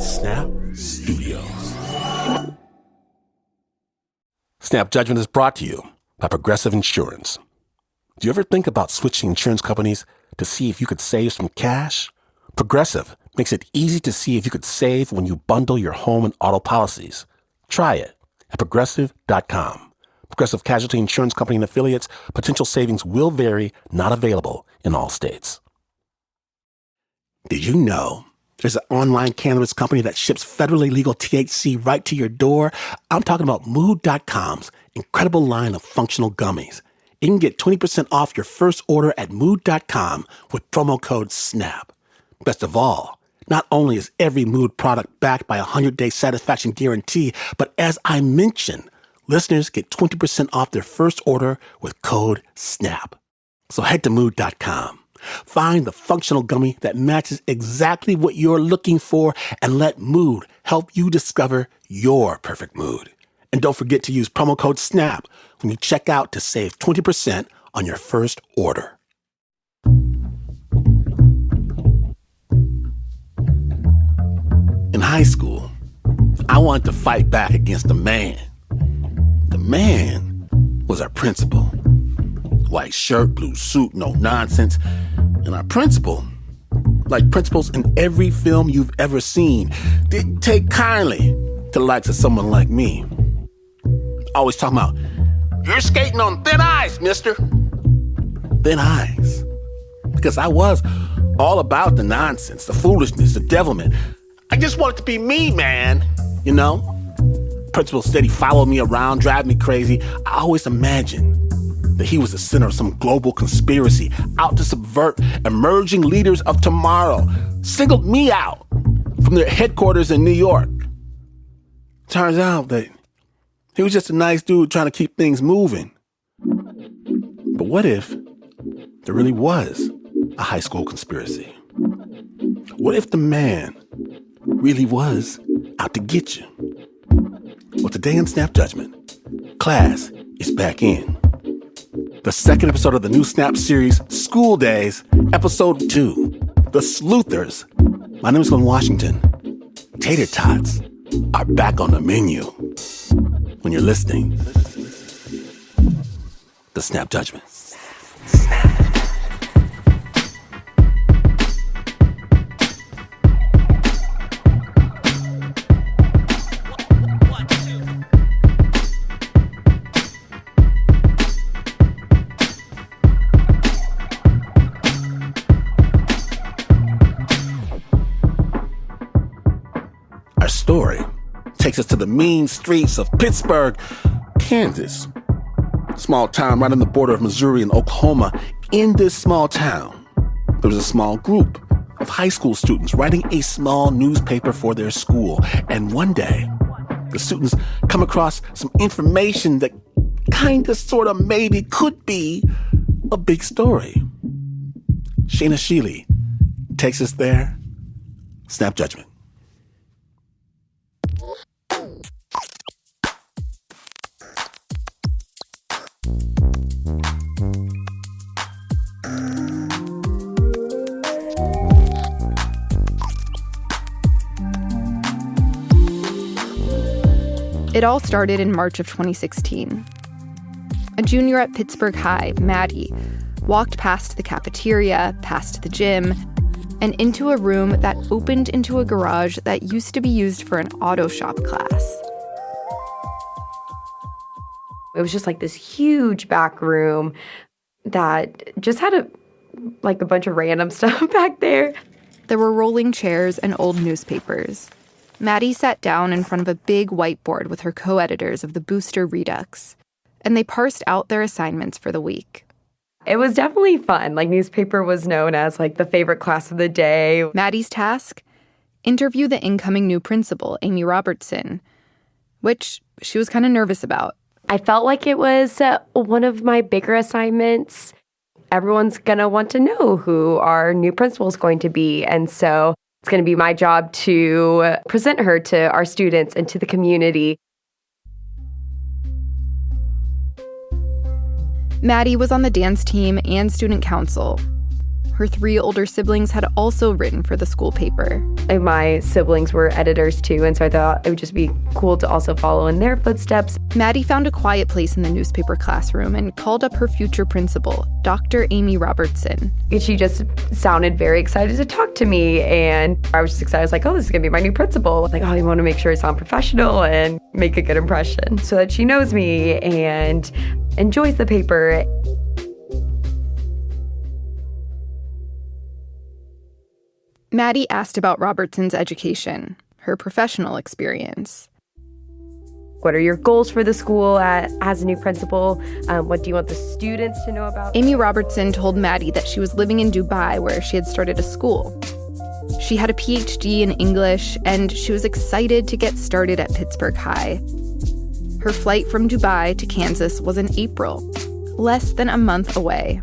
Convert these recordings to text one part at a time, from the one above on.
Snap Studios. Snap Judgment is brought to you by Progressive Insurance. Do you ever think about switching insurance companies to see if you could save some cash? Progressive makes it easy to see if you could save when you bundle your home and auto policies. Try it at Progressive.com. Progressive Casualty Insurance Company and affiliates. Potential savings will vary, not available in all states. Did you know there's an online cannabis company that ships federally legal THC right to your door? I'm talking about Mood.com's incredible line of functional gummies. You can get 20% off your first order at Mood.com with promo code SNAP. Best of all, not only is every Mood product backed by a 100-day satisfaction guarantee, but as I mentioned, listeners get 20% off their first order with code SNAP. So head to Mood.com. Find the functional gummy that matches exactly what you're looking for and let Mood help you discover your perfect mood. And don't forget to use promo code SNAP when you check out to save 20% on your first order. In high school, I wanted to fight back against the man. The man was our principal. White shirt, blue suit, no nonsense. And our principal, like principals in every film you've ever seen, didn't take kindly to the likes of someone like me. Always talking about, "You're skating on thin ice, mister." Thin ice. Because I was all about the nonsense, the foolishness, the devilment. I just wanted to be me, man. You know? Principal steady followed me around, drive me crazy. I always imagined that he was the center of some global conspiracy out to subvert emerging leaders of tomorrow. Singled me out from their headquarters in New York. Turns out that he was just a nice dude trying to keep things moving. But what if there really was a high school conspiracy? What if the man really was out to get you? Well, today in Snap Judgment, class is back in. The second episode of the new Snap series, School Daze, Episode 2, The Sleuthers. My name is Glenn Washington. Tater tots are back on the menu when you're listening to Snap Judgment. Our story takes us to the mean streets of Pittsburgh, Kansas. Small town right on the border of Missouri and Oklahoma. In this small town, there was a small group of high school students writing a small newspaper for their school. And one day, the students come across some information that kinda, sorta, maybe could be a big story. Shaina Shealy takes us there. Snap Judgment. It all started in March of 2016. A junior at Pittsburgh High, Maddie, walked past the cafeteria, past the gym, and into a room that opened into a garage that used to be used for an auto shop class. It was just like this huge back room that just had a bunch of random stuff back there. There were rolling chairs and old newspapers. Maddie sat down in front of a big whiteboard with her co-editors of the Booster Redux, and they parsed out their assignments for the week. It was definitely fun. Newspaper was known as the favorite class of the day. Maddie's task? Interview the incoming new principal, Amy Robertson, which she was kind of nervous about. I felt like it was one of my bigger assignments. Everyone's going to want to know who our new principal is going to be, and so it's going to be my job to present her to our students and to the community. Maddie was on the dance team and student council. Her 3 older siblings had also written for the school paper. And my siblings were editors too, and so I thought it would just be cool to also follow in their footsteps. Maddie found a quiet place in the newspaper classroom and called up her future principal, Dr. Amy Robertson. She just sounded very excited to talk to me, and I was just excited. I was like, oh, this is going to be my new principal. Like, oh, you want to make sure I sound professional and make a good impression so that she knows me and enjoys the paper. Maddie asked about Robertson's education, her professional experience. What are your goals for the school as a new principal? What do you want the students to know about? Amy Robertson told Maddie that she was living in Dubai, where she had started a school. She had a PhD in English, and she was excited to get started at Pittsburgh High. Her flight from Dubai to Kansas was in April, less than a month away.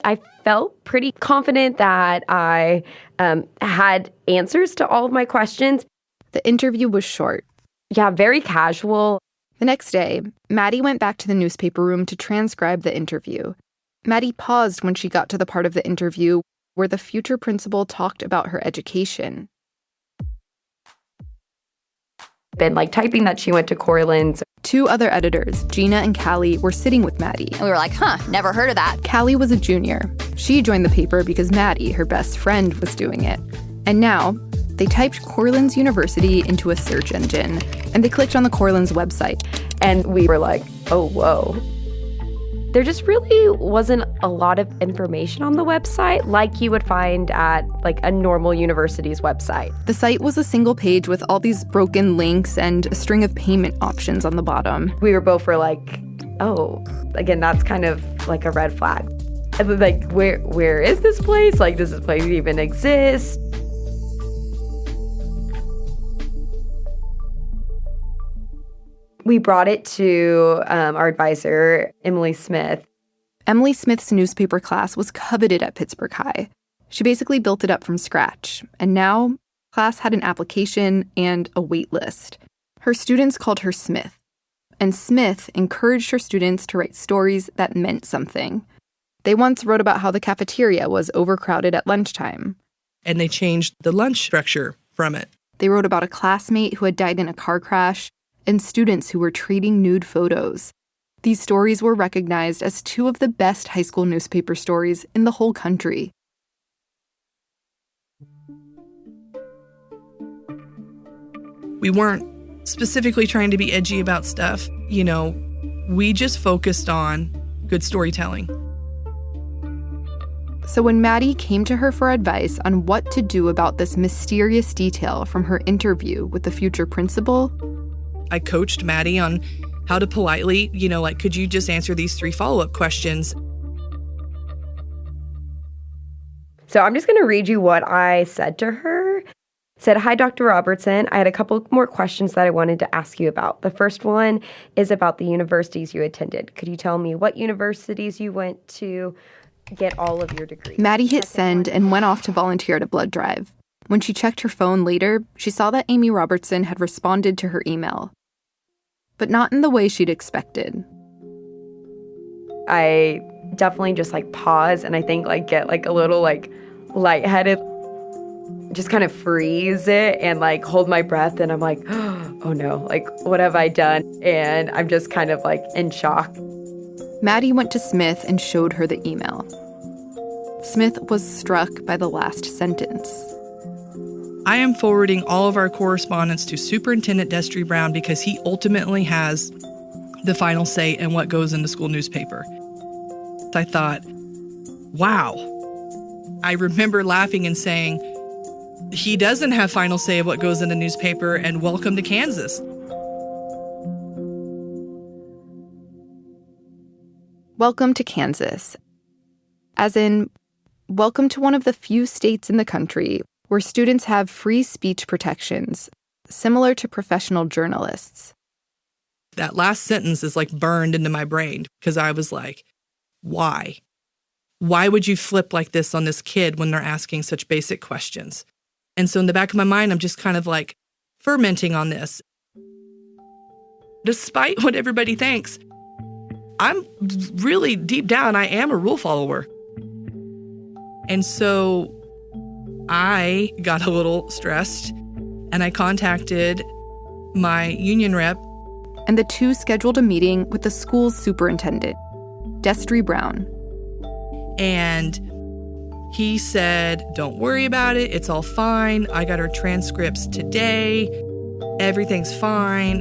I felt pretty confident that I had answers to all of my questions. The interview was short. Yeah, very casual. The next day, Maddie went back to the newspaper room to transcribe the interview. Maddie paused when she got to the part of the interview where the future principal talked about her education. Been typing that she went to Cortland. 2 other editors, Gina and Callie, were sitting with Maddie. And we were like, never heard of that. Callie was a junior. She joined the paper because Maddie, her best friend, was doing it. And now, they typed Cortland's University into a search engine, and they clicked on the Cortland's website. And we were like, oh, whoa. There just really wasn't a lot of information on the website like you would find at a normal university's website. The site was a single page with all these broken links and a string of payment options on the bottom. We were both like, oh, again, that's kind of like a red flag. Where is this place? Does this place even exist? We brought it to our advisor, Emily Smith. Emily Smith's newspaper class was coveted at Pittsburgh High. She basically built it up from scratch, and now class had an application and a wait list. Her students called her Smith, and Smith encouraged her students to write stories that meant something. They once wrote about how the cafeteria was overcrowded at lunchtime. And they changed the lunch structure from it. They wrote about a classmate who had died in a car crash and students who were trading nude photos. These stories were recognized as 2 of the best high school newspaper stories in the whole country. We weren't specifically trying to be edgy about stuff. We just focused on good storytelling. So when Maddie came to her for advice on what to do about this mysterious detail from her interview with the future principal, I coached Maddie on how to politely, could you just answer these 3 follow-up questions? So I'm just going to read you what I said to her. Said, hi, Dr. Robertson. I had a couple more questions that I wanted to ask you about. The first one is about the universities you attended. Could you tell me what universities you went to get all of your degrees? Maddie hit send and went off to volunteer at a blood drive. When she checked her phone later, she saw that Amy Robertson had responded to her email. But not in the way she'd expected. I definitely just pause and I think get a little lightheaded, just kind of freeze it and hold my breath, and I'm like, oh no, what have I done? And I'm just kind of in shock. Maddie went to Smith and showed her the email. Smith was struck by the last sentence. I am forwarding all of our correspondence to Superintendent Destry Brown because he ultimately has the final say in what goes in the school newspaper. I thought, wow. I remember laughing and saying, he doesn't have final say of what goes in the newspaper, and welcome to Kansas. Welcome to Kansas. As in, welcome to one of the few states in the country where students have free speech protections, similar to professional journalists. That last sentence is burned into my brain because I was like, why? Why would you flip like this on this kid when they're asking such basic questions? And so in the back of my mind, I'm just kind of fermenting on this. Despite what everybody thinks, I'm really deep down, I am a rule follower. And so I got a little stressed and I contacted my union rep. And the two scheduled a meeting with the school's superintendent, Destry Brown. And he said, don't worry about it. It's all fine. I got her transcripts today. Everything's fine.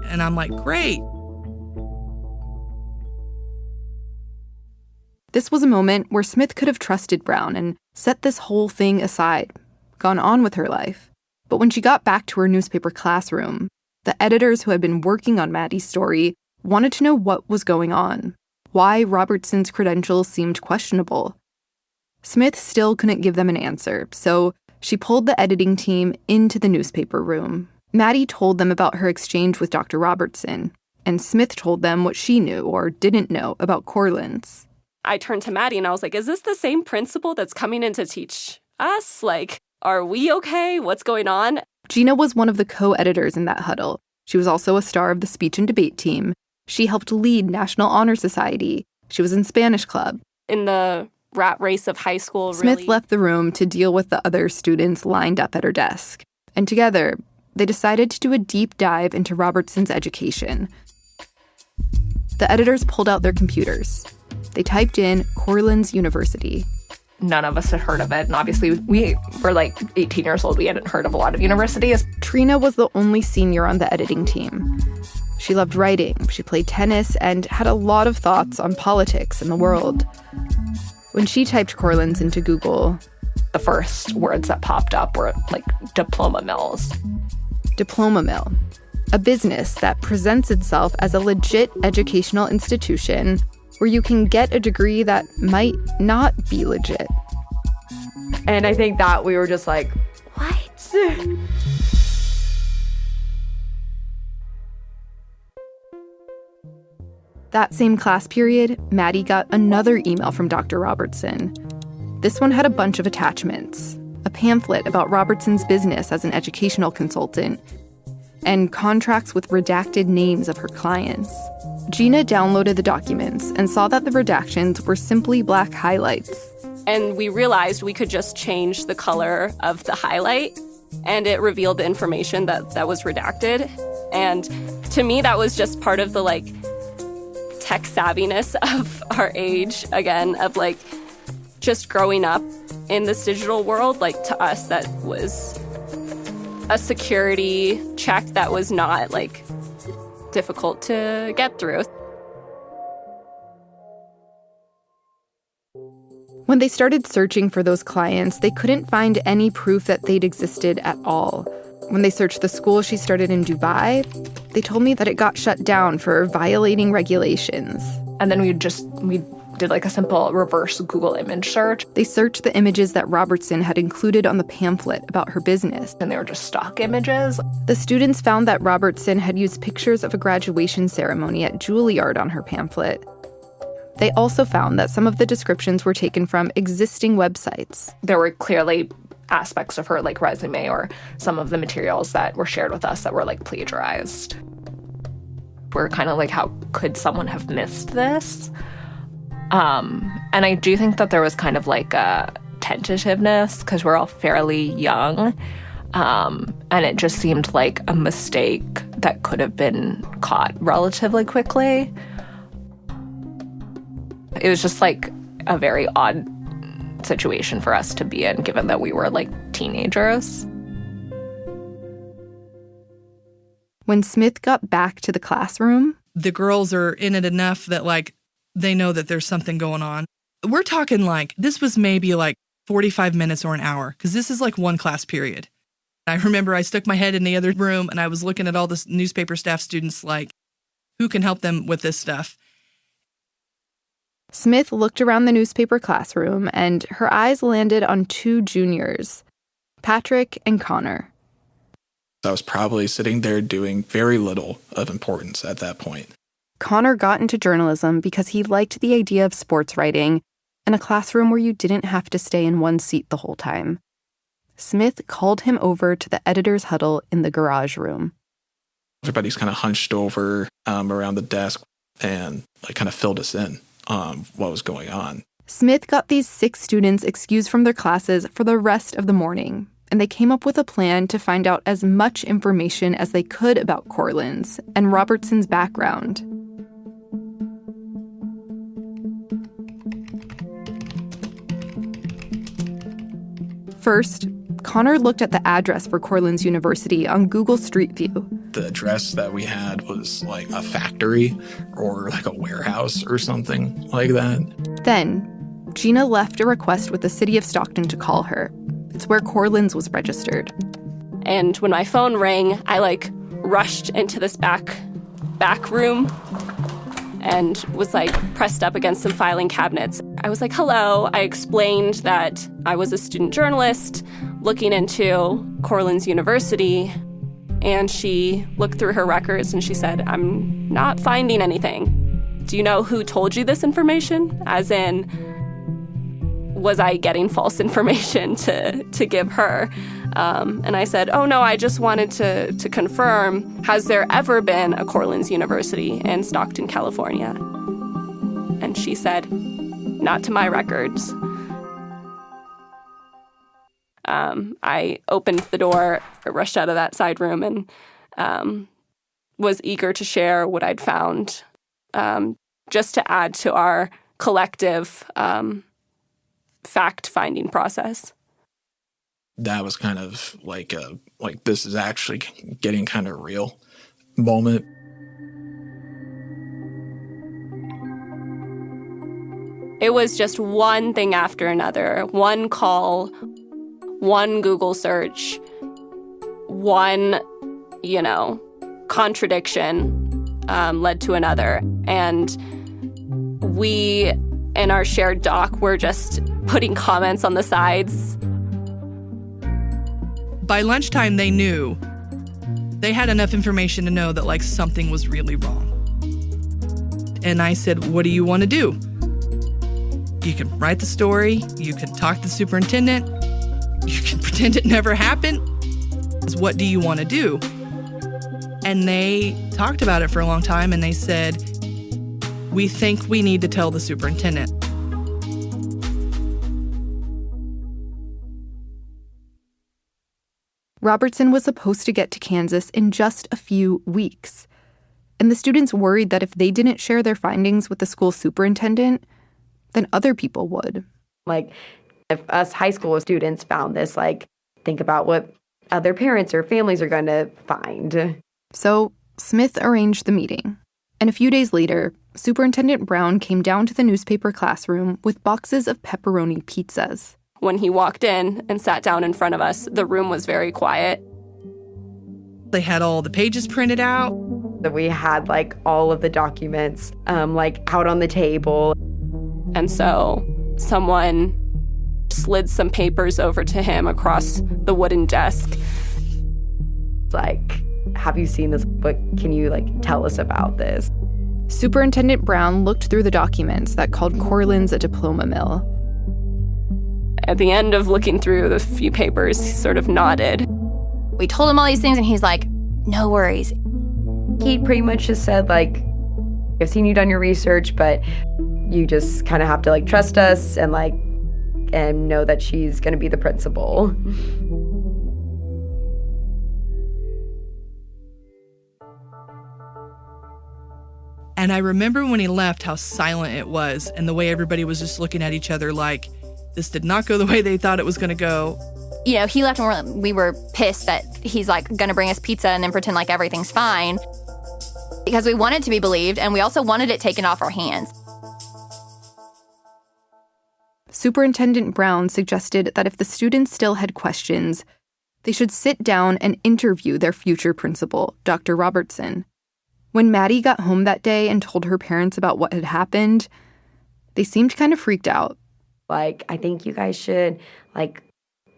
And I'm like, great. This was a moment where Smith could have trusted Brown and set this whole thing aside, gone on with her life. But when she got back to her newspaper classroom, the editors who had been working on Maddie's story wanted to know what was going on, why Robertson's credentials seemed questionable. Smith still couldn't give them an answer, so she pulled the editing team into the newspaper room. Maddie told them about her exchange with Dr. Robertson, and Smith told them what she knew or didn't know about Corlins. I turned to Maddie and I was like, is this the same principal that's coming in to teach us? Like, are we okay? What's going on? Gina was one of the co-editors in that huddle. She was also a star of the speech and debate team. She helped lead National Honor Society. She was in Spanish Club. In the rat race of high school, Smith left the room to deal with the other students lined up at her desk. And together, they decided to do a deep dive into Robertson's education. The editors pulled out their computers. They typed in Corlins University. None of us had heard of it. And obviously, we were like 18 years old. We hadn't heard of a lot of universities. Trina was the only senior on the editing team. She loved writing, she played tennis, and had a lot of thoughts on politics and the world. When she typed Corlins into Google, the first words that popped up were like diploma mills. Diploma mill, a business that presents itself as a legit educational institution where you can get a degree that might not be legit. And I think that we were just like, what? That same class period, Maddie got another email from Dr. Robertson. This one had a bunch of attachments, a pamphlet about Robertson's business as an educational consultant, and contracts with redacted names of her clients. Gina downloaded the documents and saw that the redactions were simply black highlights. And we realized we could just change the color of the highlight, and it revealed the information that was redacted. And to me, that was just part of the, like, tech savviness of our age, again, of, like, just growing up in this digital world. Like, to us, that was a security check that was not, like, difficult to get through. When they started searching for those clients, they couldn't find any proof that they'd existed at all. When they searched the school she started in Dubai, they told me that it got shut down for violating regulations. And then we did like a simple reverse Google image search. They searched the images that Robertson had included on the pamphlet about her business. And they were just stock images. The students found that Robertson had used pictures of a graduation ceremony at Juilliard on her pamphlet. They also found that some of the descriptions were taken from existing websites. There were clearly aspects of her, like, resume or some of the materials that were shared with us that were, like, plagiarized. We're kind of like, how could someone have missed this? And I do think that there was kind of like a tentativeness because we're all fairly young. And it just seemed like a mistake that could have been caught relatively quickly. It was just like a very odd situation for us to be in, given that we were like teenagers. When Smith got back to the classroom, the girls are in it enough that, like, they know that there's something going on. We're talking like, this was maybe like 45 minutes or an hour, because this is like one class period. I remember I stuck my head in the other room and I was looking at all the newspaper staff students like, who can help them with this stuff? Smith looked around the newspaper classroom and her eyes landed on two juniors, Patrick and Connor. I was probably sitting there doing very little of importance at that point. Connor got into journalism because he liked the idea of sports writing and a classroom where you didn't have to stay in one seat the whole time. Smith called him over to the editor's huddle in the garage room. Everybody's kind of hunched over around the desk. and like kind of filled us in on what was going on. Smith got these 6 students excused from their classes for the rest of the morning, and they came up with a plan to find out as much information as they could about Corlins and Robertson's background. First, Connor looked at the address for Corlins University on Google Street View. The address that we had was like a factory or like a warehouse or something like that. Then, Gina left a request with the city of Stockton to call her. It's where Corlins was registered. And when my phone rang, I rushed into this back room and was pressed up against some filing cabinets. I was like, hello. I explained that I was a student journalist looking into Corlins University. And she looked through her records and she said, I'm not finding anything. Do you know who told you this information? As in, was I getting false information to give her? And I said, oh no, I just wanted to confirm, has there ever been a Corlins University in Stockton, California? And she said, not to my records. I opened the door, rushed out of that side room, and was eager to share what I'd found, just to add to our collective fact-finding process. That was kind of like this is actually getting kind of real moment. It was just one thing after another, one call, one Google search, one, contradiction led to another. And we, in our shared doc, were just putting comments on the sides. By lunchtime, they knew. They had enough information to know that something was really wrong. And I said, what do you want to do? You can write the story. You can talk to the superintendent. You can pretend it never happened. What do you want to do? And they talked about it for a long time, and they said, we think we need to tell the superintendent. Robertson was supposed to get to Kansas in just a few weeks. And the students worried that if they didn't share their findings with the school superintendent, then other people would. If us high school students found this, think about what other parents or families are going to find. So Smith arranged the meeting. And a few days later, Superintendent Brown came down to the newspaper classroom with boxes of pepperoni pizzas. When he walked in and sat down in front of us, the room was very quiet. They had all the pages printed out. We had all of the documents out on the table. And so someone slid some papers over to him across the wooden desk. Have you seen this? What can you tell us about this? Superintendent Brown looked through the documents that called Corlins a diploma mill. At the end of looking through the few papers, he sort of nodded. We told him all these things and he's like, no worries. He pretty much just said I've seen you done your research, but you just kind of have to trust us and and know that she's going to be the principal. And I remember when he left how silent it was and the way everybody was just looking at each other this did not go the way they thought it was going to go. He left and we were pissed that he's going to bring us pizza and then pretend everything's fine. Because we wanted to be believed and we also wanted it taken off our hands. Superintendent Brown suggested that if the students still had questions, they should sit down and interview their future principal, Dr. Robertson. When Maddie got home that day and told her parents about what had happened, they seemed kind of freaked out. I think you guys should,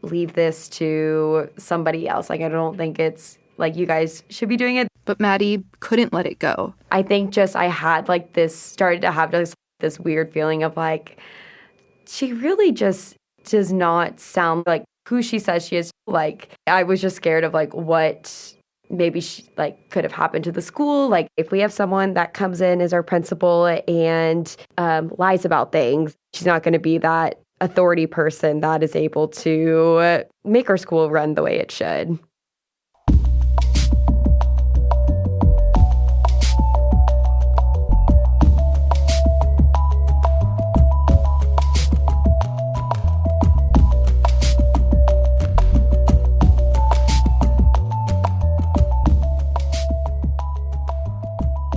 leave this to somebody else. I don't think it's, you guys should be doing it. But Maddie couldn't let it go. I think I had, started to have this weird feeling of, she really just does not sound like who she says she is. I was just scared of, what maybe could have happened to the school. Like if we have someone that comes in as our principal and lies about things, she's not going to be that authority person that is able to make our school run the way it should.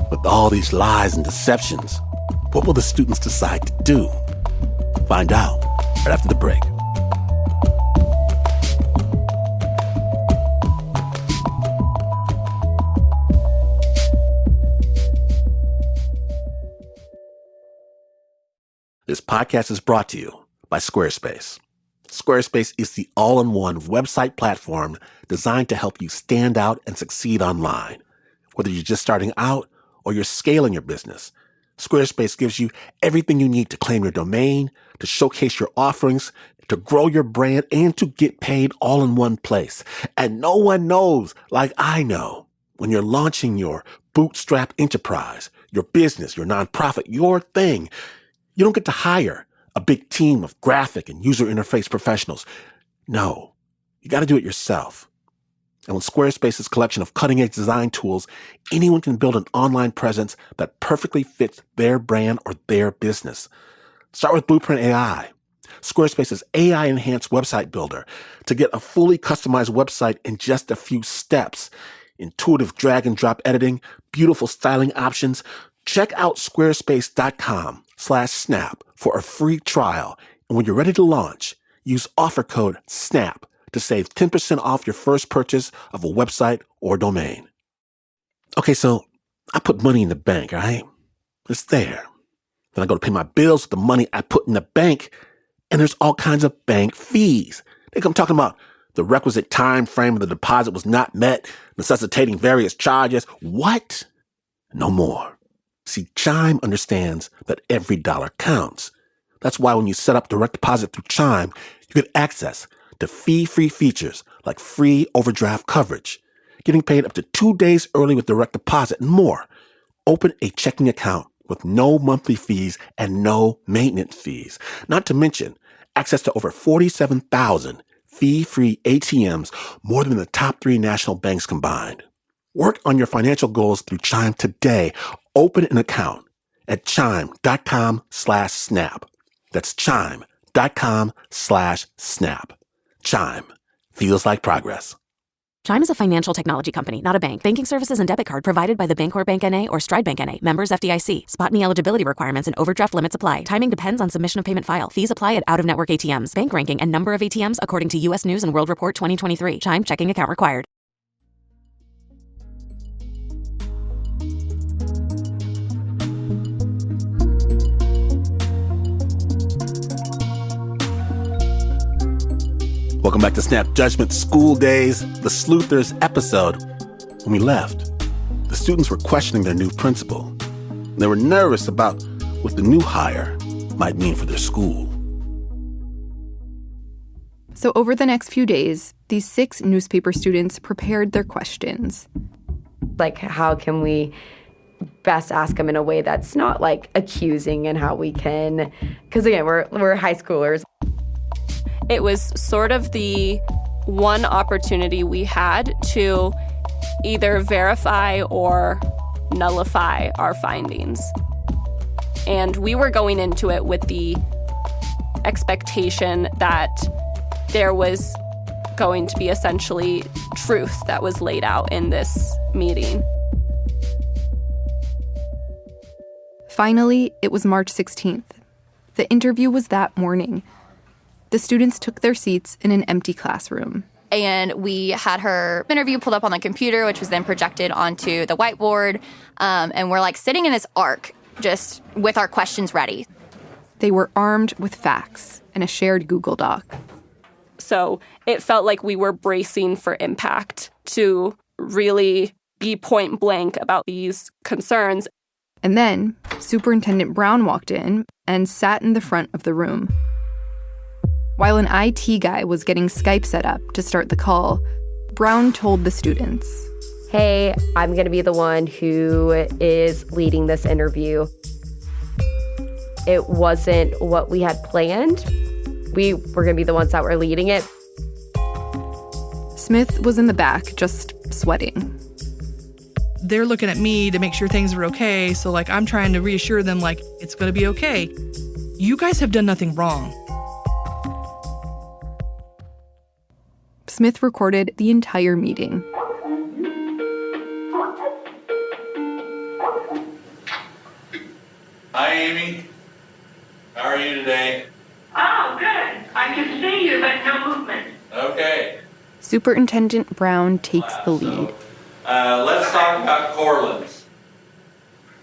With all these lies and deceptions, what will the students decide to do? Find out right after the break. This podcast is brought to you by Squarespace. Squarespace is the all-in-one website platform designed to help you stand out and succeed online. Whether you're just starting out or you're scaling your business, Squarespace gives you everything you need to claim your domain, to showcase your offerings, to grow your brand, and to get paid all in one place. And no one knows like I know when you're launching your bootstrap enterprise, your business, your nonprofit, your thing. You don't get to hire a big team of graphic and user interface professionals. No, you got to do it yourself. And with Squarespace's collection of cutting-edge design tools, anyone can build an online presence that perfectly fits their brand or their business. Start with Blueprint AI, Squarespace's AI-enhanced website builder, to get a fully customized website in just a few steps. Intuitive drag-and-drop editing, beautiful styling options. Check out squarespace.com/snap for a free trial. And when you're ready to launch, use offer code SNAP to save 10% off your first purchase of a website or domain. Okay, so I put money in the bank, right? It's there. Then I go to pay my bills with the money I put in the bank, and there's all kinds of bank fees. They come talking about the requisite time frame of the deposit was not met, necessitating various charges. What? No more. See, Chime understands that every dollar counts. That's why when you set up direct deposit through Chime, you get access to fee-free features like free overdraft coverage, getting paid up to 2 days early with direct deposit, and more. Open a checking account with no monthly fees and no maintenance fees. Not to mention access to over 47,000 fee-free ATMs, more than the top 3 national banks combined. Work on your financial goals through Chime today. Open an account at chime.com/snap. That's chime.com/snap. Chime. Feels like progress. Chime is a financial technology company, not a bank. Banking services and debit card provided by the Bancorp Bank N.A. or Stride Bank N.A. Members FDIC. Spot me eligibility requirements and overdraft limits apply. Timing depends on submission of payment file. Fees apply at out-of-network ATMs. Bank ranking and number of ATMs according to U.S. News & World Report 2023. Chime checking account required. Welcome back to Snap Judgment School Days, the Sleuthers episode. When we left, the students were questioning their new principal. They were nervous about what the new hire might mean for their school. So over the next few days, these 6 newspaper students prepared their questions. Like, how can we best ask them in a way that's not like accusing, and how we can, because again, we're high schoolers. It was sort of the one opportunity we had to either verify or nullify our findings. And we were going into it with the expectation that there was going to be essentially truth that was laid out in this meeting. Finally, it was March 16th. The interview was that morning. The students took their seats in an empty classroom. And we had her interview pulled up on the computer, which was then projected onto the whiteboard. And we're like sitting in this arc, just with our questions ready. They were armed with facts and a shared Google Doc. So it felt like we were bracing for impact to really be point blank about these concerns. And then Superintendent Brown walked in and sat in the front of the room. While an IT guy was getting Skype set up to start the call, Brown told the students, hey, I'm going to be the one who is leading this interview. It wasn't what we had planned. We were going to be the ones that were leading it. Smith was in the back, just sweating. They're looking at me to make sure things are okay, so like I'm trying to reassure them like it's going to be okay. You guys have done nothing wrong. Smith recorded the entire meeting. Hi, Amy. How are you today? Oh, good. I can see you, but no movement. Okay. Superintendent Brown takes the lead. Let's talk about Cortland's.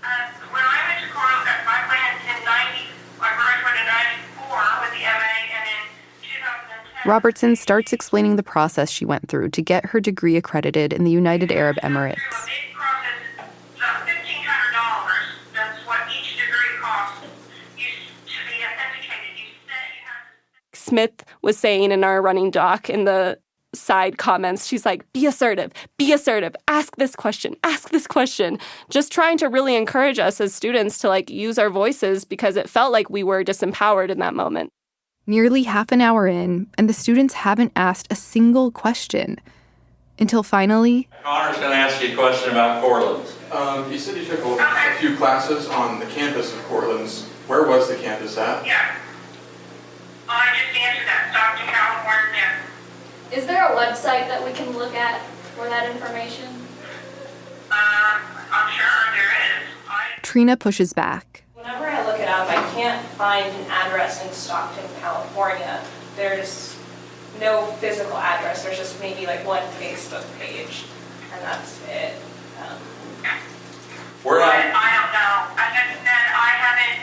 When I went to Cortland, I went in 90, I graduated in 94 with the MA, and in 2010... Robertson starts explaining the process she went through to get her degree accredited in the United Arab Emirates. A big process, $1,500. That's what each degree costs. To be authenticated, you have to... Smith was saying in our running doc in the side comments, she's like, be assertive, ask this question, just trying to really encourage us as students to like use our voices because it felt like we were disempowered in that moment. Nearly half an hour in, and the students haven't asked a single question. Until finally... Connor's going to ask you a question about Cortland's. You said you took a few classes on the campus of Cortland's. Where was the campus at? Yeah. I just answered that. Stockton, California. Is there a website that we can look at for that information? I'm sure there is. Trina pushes back. Whenever I look it up, I can't find an address in Stockton, California. There's no physical address. There's just maybe like one Facebook page, and that's it. We're not... I don't know. As I said, I haven't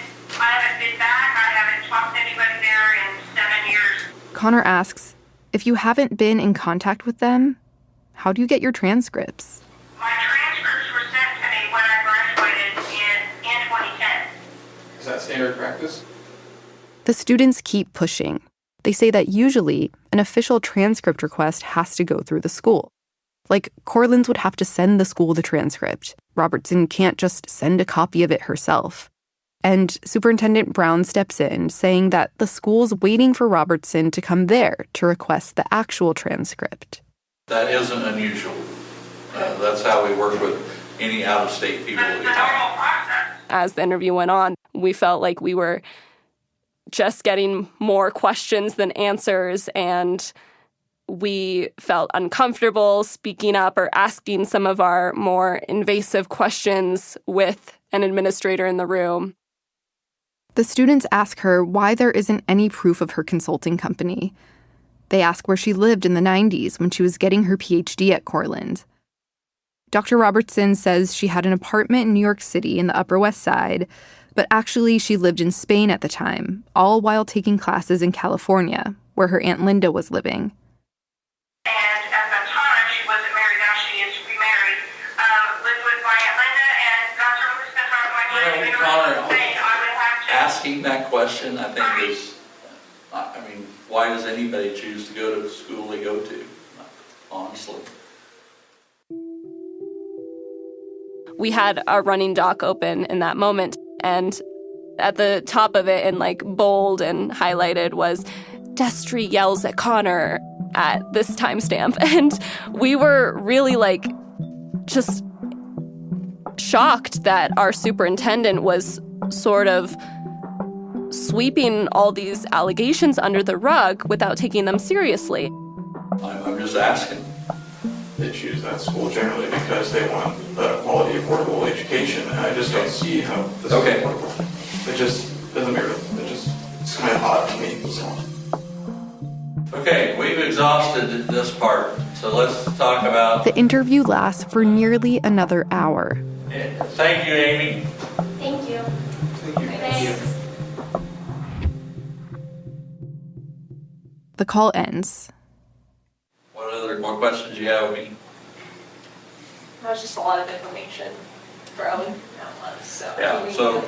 been back. I haven't talked to anybody there in 7 years. Connor asks, if you haven't been in contact with them, how do you get your transcripts? My transcripts were sent to me when I graduated in 2010. Is that standard practice? The students keep pushing. They say that usually an official transcript request has to go through the school. Like, Cortland's would have to send the school the transcript. Robertson can't just send a copy of it herself. And Superintendent Brown steps in, saying that the school's waiting for Robertson to come there to request the actual transcript. That isn't unusual. That's how we work with any out-of-state people. That's the normal process. As the interview went on, we felt like we were just getting more questions than answers, and we felt uncomfortable speaking up or asking some of our more invasive questions with an administrator in the room. The students ask her why there isn't any proof of her consulting company. They ask where she lived in the 90s when she was getting her PhD at Cortland. Dr. Robertson says she had an apartment in New York City in the Upper West Side, but actually she lived in Spain at the time, all while taking classes in California, where her Aunt Linda was living. And at the time, she wasn't married. Now she is remarried. Lived with my Aunt Linda and got to spend time with my mother. Asking that question, I think, is, I mean, why does anybody choose to go to the school they go to, honestly? We had our running doc open in that moment, and at the top of it in like bold and highlighted was Destry yells at Connor at this timestamp. And we were really like just shocked that our superintendent was sort of sweeping all these allegations under the rug without taking them seriously. I'm just asking. They choose that school generally because they want a quality, affordable education, and I just don't see how this is affordable. It just doesn't make it's kind of odd to me. So. Okay, we've exhausted this part, so let's talk about... The interview lasts for nearly another hour. Thank you, Amy. Thank you. Thanks. The call ends. What other more questions do you have of me? That was just a lot of information thrown at once. So Yeah, so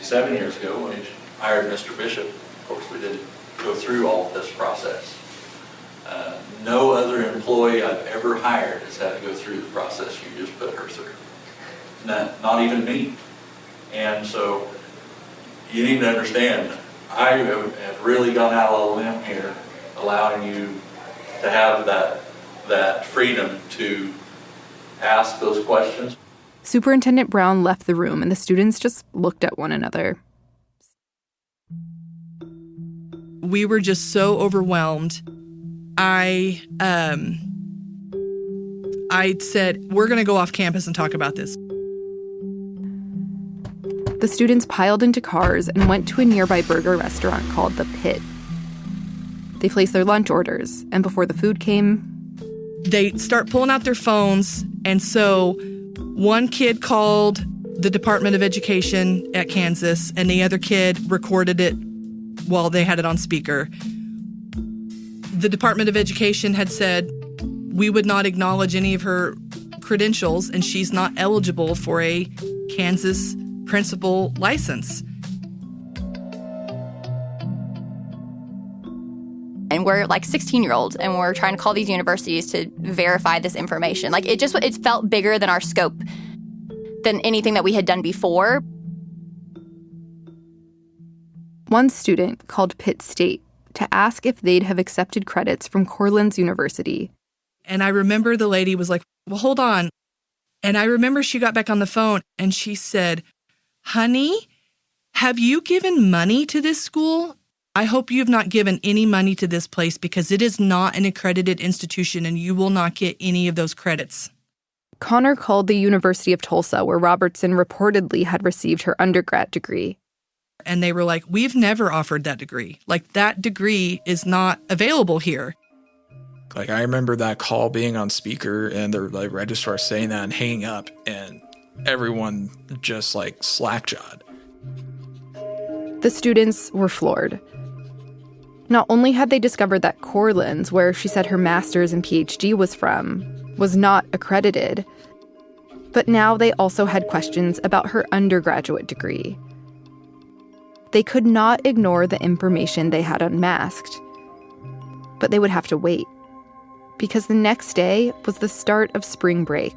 7 years ago when we hired Mr. Bishop, of course we didn't go through all of this process. No other employee I've ever hired has had to go through the process you just put her through. Not even me. And so you need to understand, I have really gone out on a limb here, allowing you to have that freedom to ask those questions. Superintendent Brown left the room, and the students just looked at one another. We were just so overwhelmed. I said, we're going to go off campus and talk about this. The students piled into cars and went to a nearby burger restaurant called The Pit. They placed their lunch orders, and before the food came, they start pulling out their phones. And so one kid called the Department of Education at Kansas, and the other kid recorded it while they had it on speaker. The Department of Education had said, we would not acknowledge any of her credentials, and she's not eligible for a Kansas principal license. And we're like 16-year-olds, and we're trying to call these universities to verify this information. Like, it felt bigger than our scope, than anything that we had done before. One student called Pitt State to ask if they'd have accepted credits from Cortland's University. And I remember the lady was like, well, hold on. And I remember she got back on the phone and she said, honey, have you given money to this school? I hope you have not given any money to this place because it is not an accredited institution and you will not get any of those credits. Connor called the University of Tulsa, where Robertson reportedly had received her undergrad degree. And they were like, we've never offered that degree. Like, that degree is not available here. Like, I remember that call being on speaker and the like registrar saying that and hanging up, and everyone just like slack-jawed. The students were floored. Not only had they discovered that Cortland's, where she said her master's and PhD was from, was not accredited, but now they also had questions about her undergraduate degree. They could not ignore the information they had unmasked, but they would have to wait, because the next day was the start of spring break.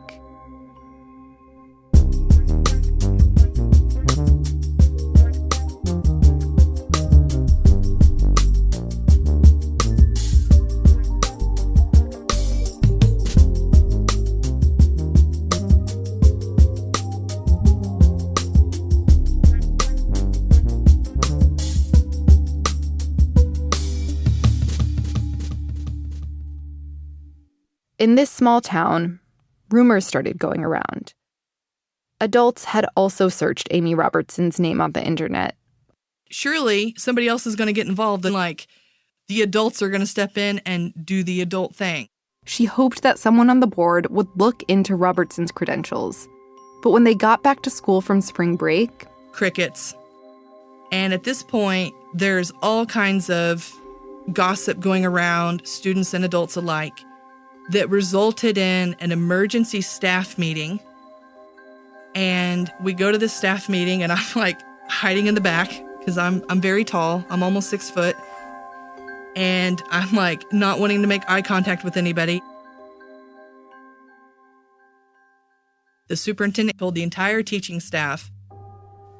In this small town, rumors started going around. Adults had also searched Amy Robertson's name on the internet. Surely somebody else is going to get involved, and like the adults are going to step in and do the adult thing. She hoped that someone on the board would look into Robertson's credentials. But when they got back to school from spring break, crickets. And at this point, there's all kinds of gossip going around, students and adults alike, that resulted in an emergency staff meeting. And we go to this staff meeting, and I'm like hiding in the back because I'm very tall. I'm almost 6 foot. And I'm like not wanting to make eye contact with anybody. The superintendent told the entire teaching staff,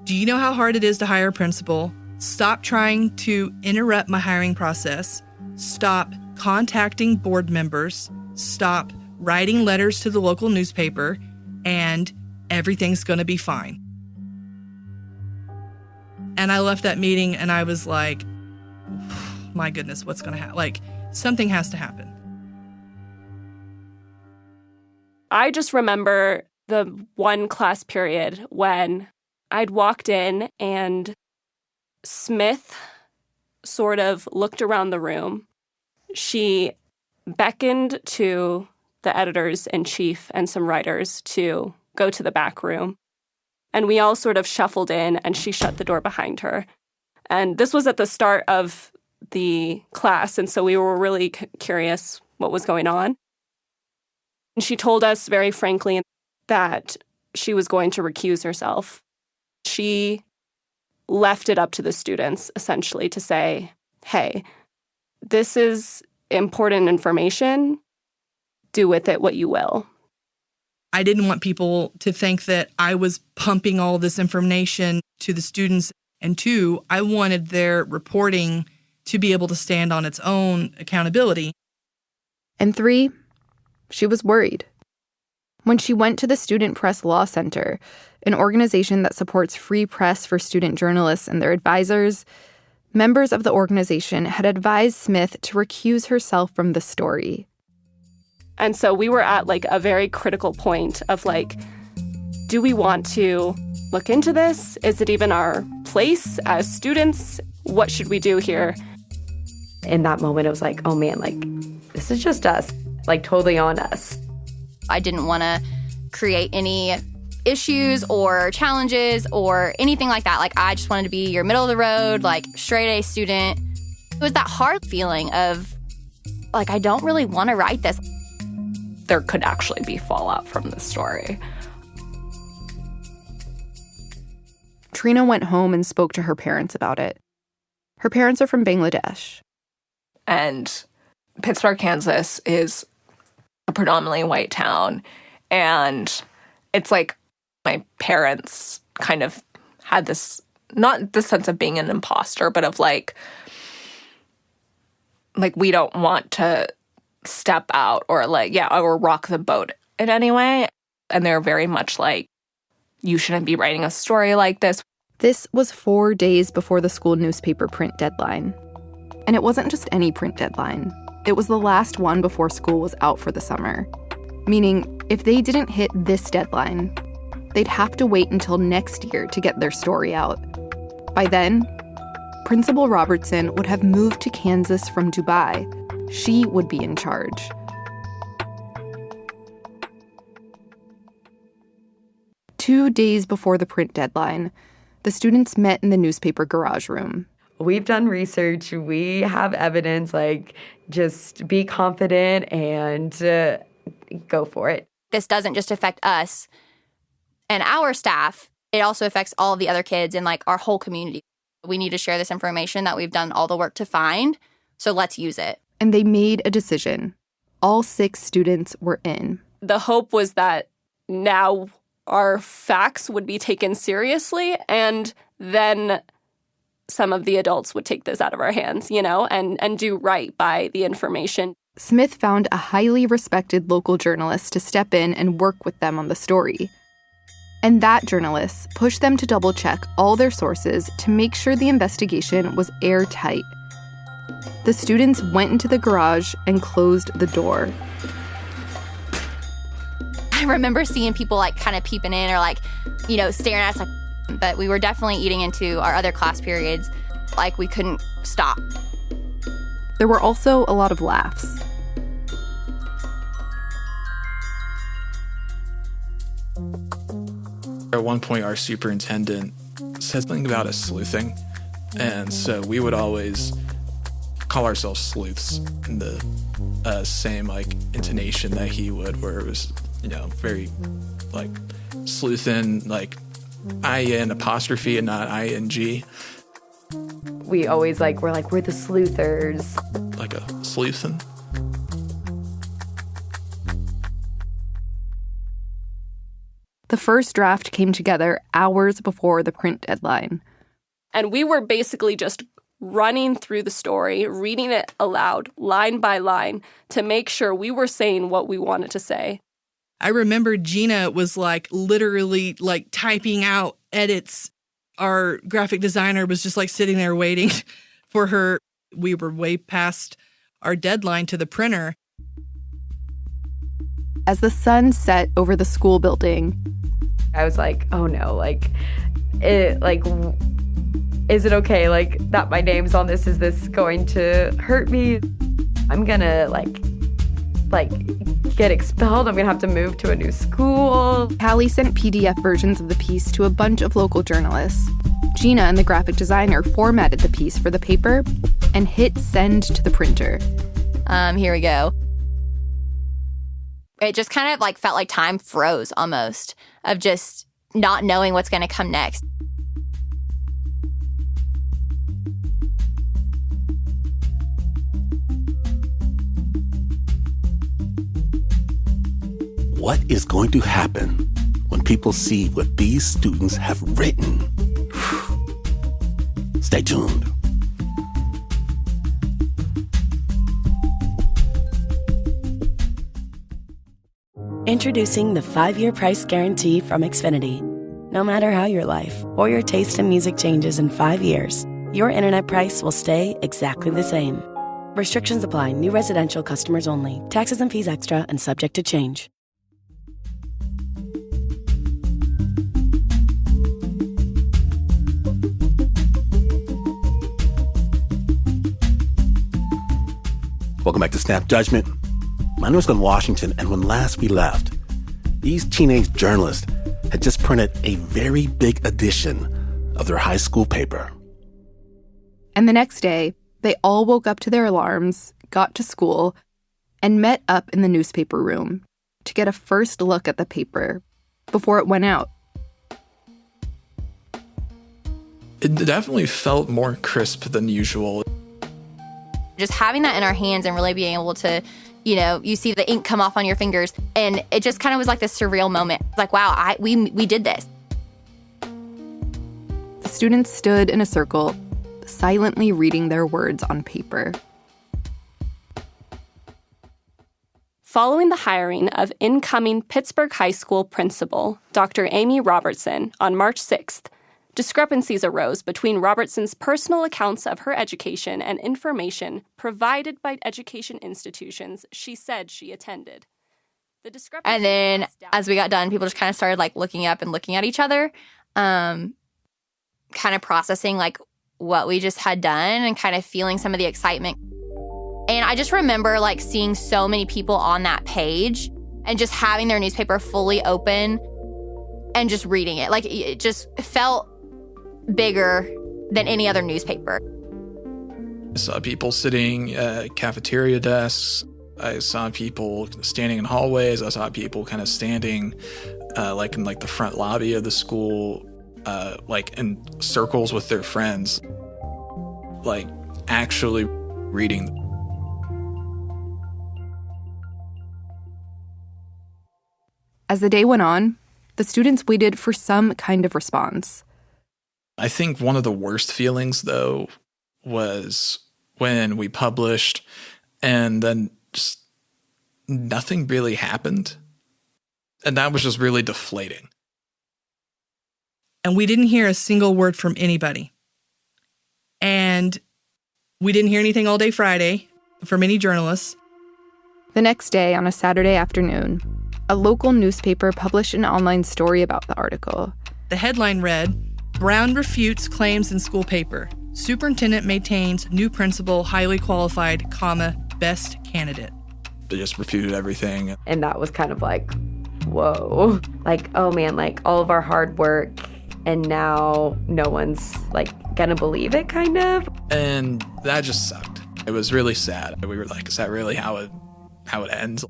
do you know how hard it is to hire a principal? Stop trying to interrupt my hiring process. Stop contacting board members. Stop writing letters to the local newspaper, and everything's going to be fine. And I left that meeting and I was like, my goodness, what's going to happen? Like, something has to happen. I just remember the one class period when I'd walked in and Smith sort of looked around the room. She beckoned to the editors-in-chief and some writers to go to the back room. And we all sort of shuffled in, and she shut the door behind her. And this was at the start of the class, and so we were really curious what was going on. And she told us very frankly that she was going to recuse herself. She left it up to the students, essentially, to say, hey, this is important information. Do with it what you will. I didn't want people to think that I was pumping all this information to the students. And 2, I wanted their reporting to be able to stand on its own accountability. And 3, she was worried. When she went to the Student Press Law Center, an organization that supports free press for student journalists and their advisors, members of the organization had advised Smith to recuse herself from the story. And so we were at like a very critical point of like, do we want to look into this? Is it even our place as students? What should we do here? In that moment, it was like, oh man, like, this is just us, like totally on us. I didn't want to create any issues or challenges or anything like that. Like, I just wanted to be your middle of the road, like, straight A student. It was that hard feeling of, like, I don't really want to write this. There could actually be fallout from this story. Trina went home and spoke to her parents about it. Her parents are from Bangladesh. And Pittsburgh, Kansas is a predominantly white town. And it's like my parents kind of had this, not the sense of being an imposter, but of like we don't want to step out or or rock the boat in any way. And they're very much like, you shouldn't be writing a story like this. This was 4 days before the school newspaper print deadline. And it wasn't just any print deadline. It was the last one before school was out for the summer. Meaning, if they didn't hit this deadline, they'd have to wait until next year to get their story out. By then, Principal Robertson would have moved to Kansas from Dubai. She would be in charge. Two days before the print deadline, the students met in the newspaper garage room. We've done research. We have evidence. Like, just be confident and go for it. This doesn't just affect us and our staff. It also affects all of the other kids and, like, our whole community. We need to share this information that we've done all the work to find, so let's use it. And they made a decision. All 6 students were in. The hope was that now our facts would be taken seriously, and then some of the adults would take this out of our hands, and do right by the information. Smith found a highly respected local journalist to step in and work with them on the story. And that journalist pushed them to double-check all their sources to make sure the investigation was airtight. The students went into the garage and closed the door. I remember seeing people, like, kind of peeping in or, like, staring at us, like, but we were definitely eating into our other class periods. Like, we couldn't stop. There were also a lot of laughs. At one point, our superintendent said something about us sleuthing. And so we would always call ourselves sleuths in the same, like, intonation that he would, where it was, very, like, sleuthin', like, I-N apostrophe and not I-N-G. We always, we're the sleuthers. Like a sleuthin'. The first draft came together hours before the print deadline. And we were basically just running through the story, reading it aloud, line by line, to make sure we were saying what we wanted to say. I remember Gina was literally typing out edits. Our graphic designer was just sitting there waiting for her. We were way past our deadline to the printer. As the sun set over the school building, I was like, oh no, is it okay, that my name's on this? Is this going to hurt me? I'm gonna, get expelled. I'm gonna have to move to a new school. Callie sent PDF versions of the piece to a bunch of local journalists. Gina and the graphic designer formatted the piece for the paper and hit send to the printer. Here we go. It just kind of felt like time froze almost, of just not knowing what's going to come next. what is going to happen when people see what these students have written? Stay tuned. Introducing the 5-year price guarantee from Xfinity. No matter how your life or your taste in music changes in 5 years, your internet price will stay exactly the same. Restrictions apply. New residential customers only. Taxes and fees extra and subject to change. Welcome back to Snap Judgment. My name is Glenn Washington, and when last we left, these teenage journalists had just printed a very big edition of their high school paper. And the next day, they all woke up to their alarms, got to school, and met up in the newspaper room to get a first look at the paper before it went out. It definitely felt more crisp than usual. Just having that in our hands and really being able to, you see the ink come off on your fingers, and it just kind of was like this surreal moment. Like, wow, we did this. The students stood in a circle, silently reading their words on paper. Following the hiring of incoming Pittsburgh High School principal, Dr. Amy Robertson, on March 6th, discrepancies arose between Robertson's personal accounts of her education and information provided by education institutions she said she attended. And then as we got done, people just kind of started looking up and looking at each other, kind of processing what we just had done and kind of feeling some of the excitement. And I just remember seeing so many people on that page and just having their newspaper fully open and just reading it. It just felt bigger than any other newspaper. I saw people sitting at cafeteria desks. I saw people standing in hallways. I saw people kind of standing in the front lobby of the school, in circles with their friends, actually reading. As the day went on, the students waited for some kind of response. I think one of the worst feelings, though, was when we published and then just nothing really happened. And that was just really deflating. And we didn't hear a single word from anybody. And we didn't hear anything all day Friday from any journalists. The next day, on a Saturday afternoon, a local newspaper published an online story about the article. The headline read, "Brown refutes claims in school paper. Superintendent maintains new principal, highly qualified, best candidate." They just refuted everything. And that was kind of whoa. Oh man, all of our hard work, and now no one's gonna believe it, kind of. And that just sucked. It was really sad. We were is that really how it ends?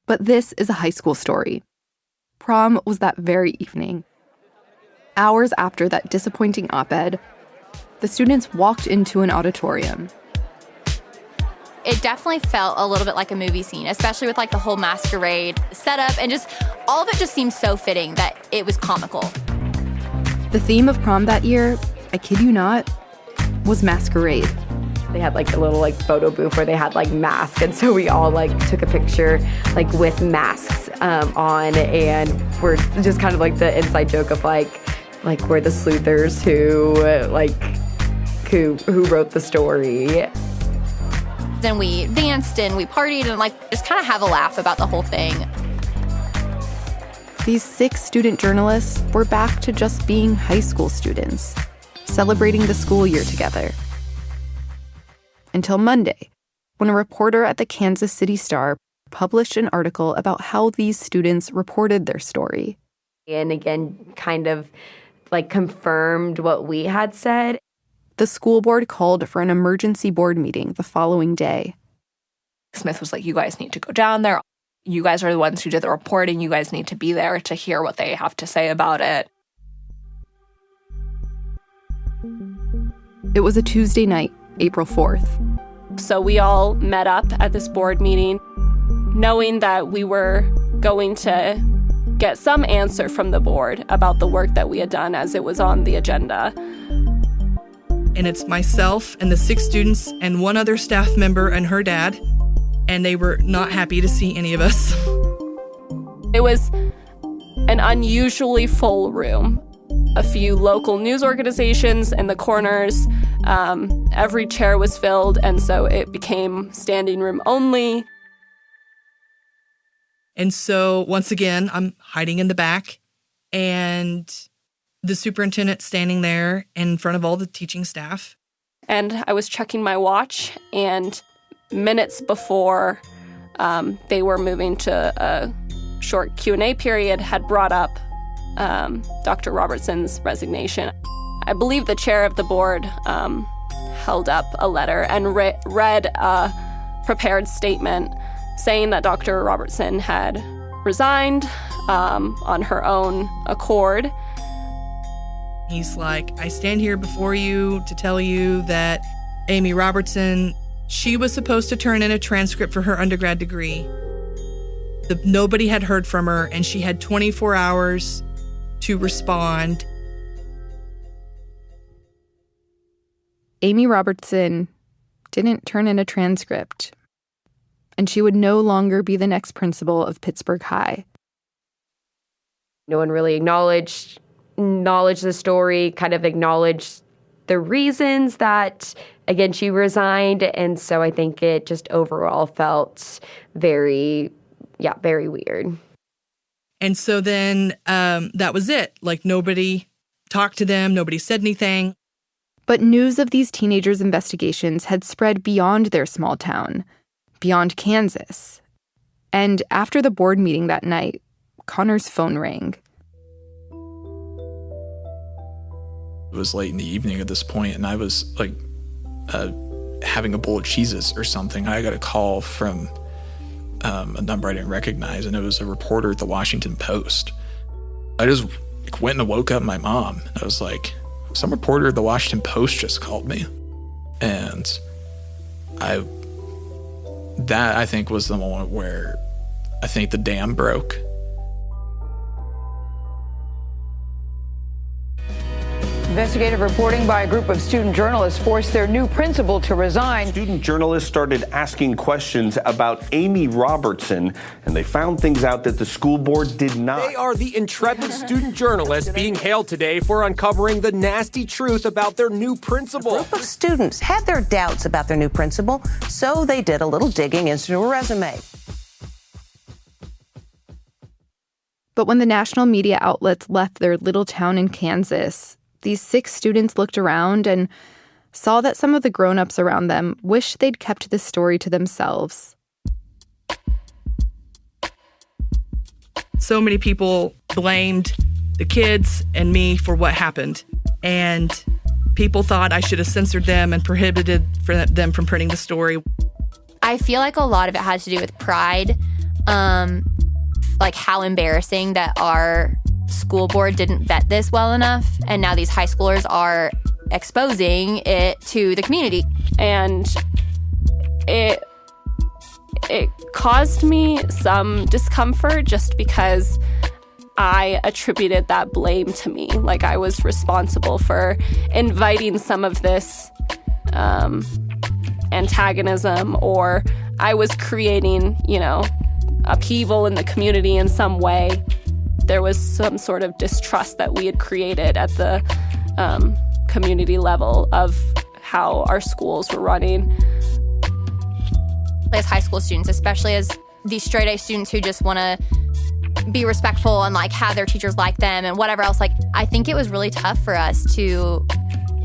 But this is a high school story. Prom was that very evening. Hours after that disappointing op-ed, the students walked into an auditorium. It definitely felt a little bit like a movie scene, especially with the whole masquerade setup, and just all of it just seemed so fitting that it was comical. The theme of prom that year, I kid you not, was masquerade. They had a little photo booth where they had masks, and so we all took a picture with masks on, and we're just kind of the inside joke of we're the sleuthers who wrote the story. Then we danced and we partied and just kind of have a laugh about the whole thing. These 6 student journalists were back to just being high school students, celebrating the school year together. Until Monday, when a reporter at the Kansas City Star published an article about how these students reported their story. And again, kind of confirmed what we had said. The school board called for an emergency board meeting the following day. Smith was you guys need to go down there. You guys are the ones who did the reporting. You guys need to be there to hear what they have to say about it. It was a Tuesday night, April 4th. So we all met up at this board meeting. knowing that we were going to get some answer from the board about the work that we had done as it was on the agenda. And it's myself and the 6 students and one other staff member and her dad, and they were not happy to see any of us. It was an unusually full room. A few local news organizations in the corners. Every chair was filled, and so it became standing room only. And so, once again, I'm hiding in the back, and the superintendent standing there in front of all the teaching staff. And I was checking my watch, and minutes before they were moving to a short Q&A period, had brought up Dr. Robertson's resignation. I believe the chair of the board held up a letter and read a prepared statement saying that Dr. Robertson had resigned on her own accord. He's like, I stand here before you to tell you that Amy Robertson, she was supposed to turn in a transcript for her undergrad degree. Nobody had heard from her, and she had 24 hours to respond. Amy Robertson didn't turn in a transcript, and she would no longer be the next principal of Pittsburgh High. No one really acknowledged the story, kind of acknowledged the reasons that, again, she resigned. And so I think it just overall felt very weird. And so then that was it. Like, nobody talked to them. Nobody said anything. But news of these teenagers' investigations had spread beyond their small town, beyond Kansas. And after the board meeting that night, Connor's phone rang. It was late in the evening at this point, and I was like having a bowl of cheeses or something. I got a call from a number I didn't recognize, and it was a reporter at the Washington Post. I just went and woke up my mom. I was like, some reporter at the Washington Post just called me. And that I think was the moment where I think the dam broke. Investigative reporting by a group of student journalists forced their new principal to resign. Student journalists started asking questions about Amy Robertson, and they found things out that the school board did not. They are the intrepid student journalists being hailed today for uncovering the nasty truth about their new principal. A group of students had their doubts about their new principal, so they did a little digging into a resume. But when the national media outlets left their little town in Kansas, these 6 students looked around and saw that some of the grown-ups around them wished they'd kept this story to themselves. So many people blamed the kids and me for what happened. And people thought I should have censored them and prohibited them from printing the story. I feel like a lot of it has to do with pride. Like how embarrassing that our school board didn't vet this well enough, and now these high schoolers are exposing it to the community. And it caused me some discomfort just because I attributed that blame to me. Like I was responsible for inviting some of this antagonism, or I was creating, upheaval in the community in some way. There was some sort of distrust that we had created at the community level of how our schools were running. As high school students, especially as these straight-A students who just want to be respectful and have their teachers like them and whatever else, I think it was really tough for us to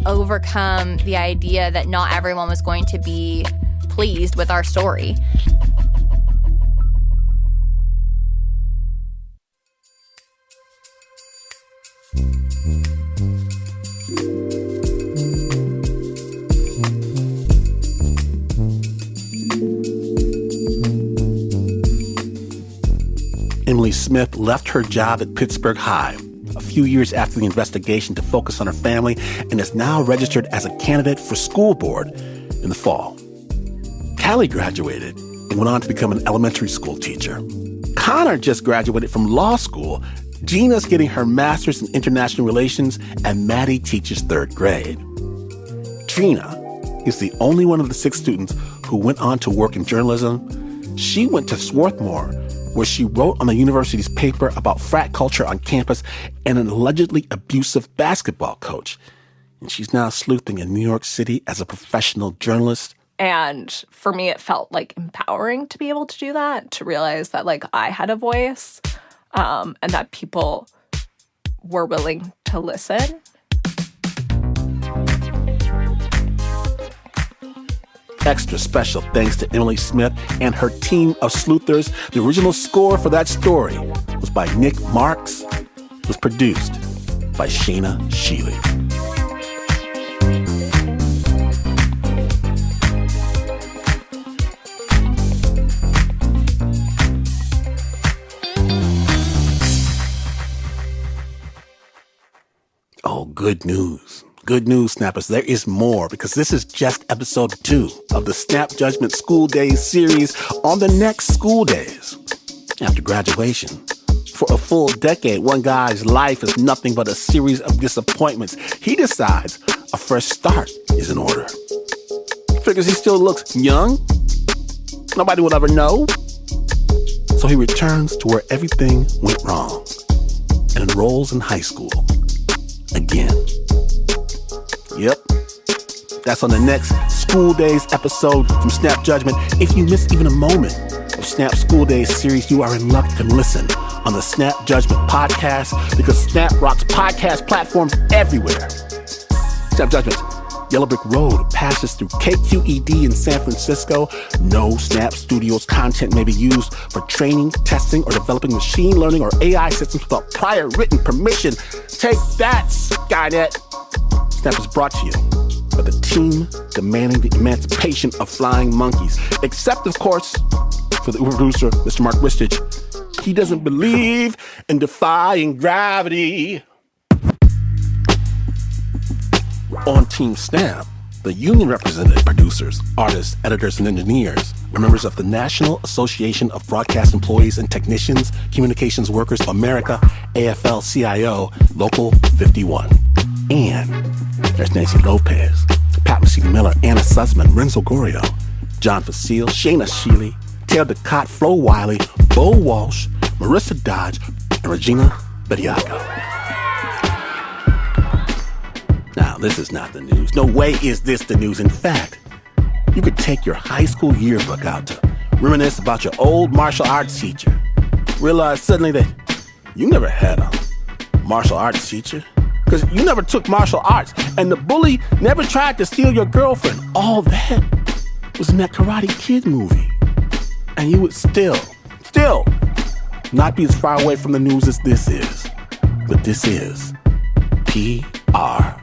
overcome the idea that not everyone was going to be pleased with our story. Emily Smith left her job at Pittsburgh High a few years after the investigation to focus on her family and is now registered as a candidate for school board in the fall. Callie graduated and went on to become an elementary school teacher. Connor just graduated from law school. Gina's getting her master's in international relations, and Maddie teaches 3rd grade. Trina is the only one of the 6 students who went on to work in journalism. She went to Swarthmore, where she wrote on the university's paper about frat culture on campus and an allegedly abusive basketball coach. And she's now sleuthing in New York City as a professional journalist. And for me, it felt like empowering to be able to do that, to realize that like I had a voice and that people were willing to listen. Extra special thanks to Emily Smith and her team of sleuthers. The original score for that story was by Nick Marks. It was produced by Shaina Shealy. Oh, good news. Good news, Snappers. There is more, because this is just episode 2 of the Snap Judgment School Days series on the next school days after graduation. For a full decade, one guy's life is nothing but a series of disappointments. He decides a fresh start is in order. Figures he still looks young. Nobody will ever know. So he returns to where everything went wrong and enrolls in high school again. Yep. That's on the next School Days episode from Snap Judgment. If you miss even a moment of Snap School Days series, you are in luck to listen on the Snap Judgment podcast, because Snap rocks podcast platforms everywhere. Snap Judgment. Yellow Brick Road passes through KQED in San Francisco. No Snap Studios content may be used for training, testing, or developing machine learning or AI systems without prior written permission. Take that, Skynet. Snap is brought to you by the team demanding the emancipation of flying monkeys. Except, of course, for the Uber producer, Mr. Mark Ristich. He doesn't believe in defying gravity. On Team Snap, the union-represented producers, artists, editors, and engineers are members of the National Association of Broadcast Employees and Technicians, Communications Workers of America, AFL-CIO, Local 51. And there's Nancy Lopez, Pat Mesiti-Miller, Anna Sussman, Renzo Gorio, John Facile, Shaina Shealy, Taylor DeCott, Flo Wiley, Bo Walsh, Marissa Dodge, and Regina Bediaco. Now, this is not the news. No way is this the news. In fact, you could take your high school yearbook out to reminisce about your old martial arts teacher. Realize suddenly that you never had a martial arts teacher, because you never took martial arts, and the bully never tried to steal your girlfriend. All that was in that Karate Kid movie. And you would still not be as far away from the news as this is. But this is PRG.